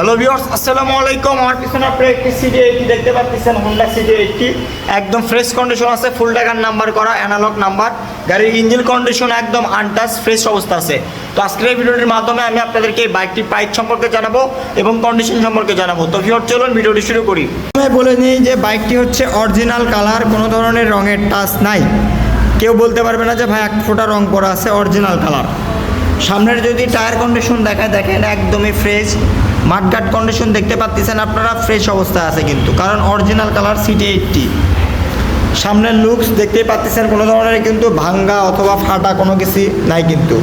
Hello viewers, আসসালামু আলাইকুম। আমার পিছনে আপনি একটি সিডি80 দেখতে পাচ্ছেন, হোন্ডা সিডি80 একদম ফ্রেশ কন্ডিশন আছে, ফুল টাকার নাম্বার করা, অ্যানালগ নাম্বার। গাড়ির ইঞ্জিন কন্ডিশন একদম আনটাচ ফ্রেশ অবস্থা আছে। তো আজকের এই ভিডিওটির মাধ্যমে আমি আপনাদেরকে এই বাইকটির প্রাইস সম্পর্কে জানাবো এবং কন্ডিশন সম্পর্কে জানাবো। তো ভিউয়ার্স, চলুন ভিডিওটি শুরু করি। আমি বলে নিই যে বাইকটি হচ্ছে অরিজিনাল কালার, কোনো ধরনের রঙের টাচ নাই। কেউ বলতে পারবে না যে ভাই এক ফোঁটা রং করা আছে, অরিজিনাল কালার। সামনের যদি টায়ার কন্ডিশন দেখায়, দেখেন একদমই ফ্রেশ। মাঠঘাট কন্ডিশন দেখতে পাচ্ছেন আপনারা, ফ্রেশ অবস্থায় আছে কিন্তু, কারণ অরিজিনাল কালার সিডি80। সামনের লুকস দেখতেই পাচ্ছেন, কোনো ধরনের কিন্তু ভাঙ্গা অথবা ফাটা কোনো কিছু নাই কিন্তু।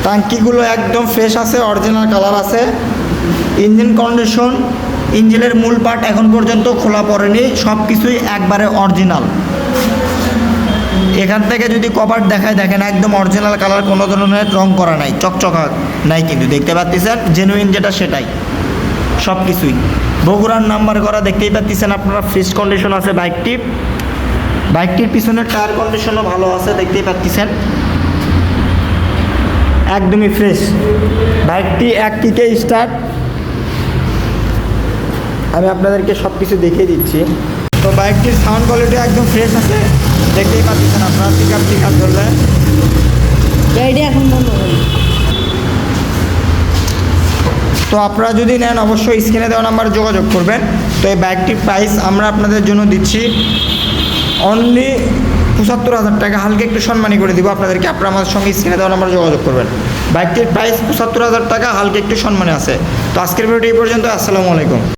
টাঙ্কিগুলো একদম ফ্রেশ আছে, অরিজিনাল কালার আছে। ইঞ্জিন কন্ডিশন, ইঞ্জিনের মূল পার্ট এখন পর্যন্ত খোলা পড়েনি, সব কিছুই একবারে অরিজিনাল। এখান থেকে যদি কভার দেখায়, দেখেন একদম অরিজিনাল কালার, কোনো ধরনের রং করা নাই, চকচকা নাই কিন্তু, দেখতে পাচ্ছেন জেনুইন যেটা সেটাই সব কিছুই। বগুড়ার নাম্বার করা দেখতেই পাচ্ছেন আপনারা, ফ্রেশ কন্ডিশন আছে বাইকটির পিছনের টায়ার কন্ডিশনও ভালো আছে, দেখতেই পাচ্ছেন একদমই ফ্রেশ। বাইকটি এক কিকে স্টার্ট। আমি আপনাদেরকে সব কিছু দেখিয়ে দিচ্ছি। তো বাইকটির সাউন্ড কোয়ালিটি একদম ফ্রেশ আছে, দেখতেই পাচ্ছেন আপনারা। পিক আপ ধরলে গাড়িটা এখন বন্ধ হবে। তো আপনারা যদি নেন অবশ্যই স্ক্রিনে দেওয়া নাম্বারে যোগাযোগ করবেন। তো এই বাইকটির প্রাইস আমরা আপনাদের জন্য দিচ্ছি অনলি ৭৫,০০০ টাকা। হালকা একটু সম্মানী করে দিব আপনাদেরকে, আপনারা আমাদের সঙ্গে স্ক্রিনে দেওয়া নাম্বারে যোগাযোগ করবেন। বাইকটির প্রাইস ৭৫,০০০ টাকা, হালকা একটু সম্মানে আছে। তো আজকের ভিডিওটি এই পর্যন্ত। আসসালামু আলাইকুম।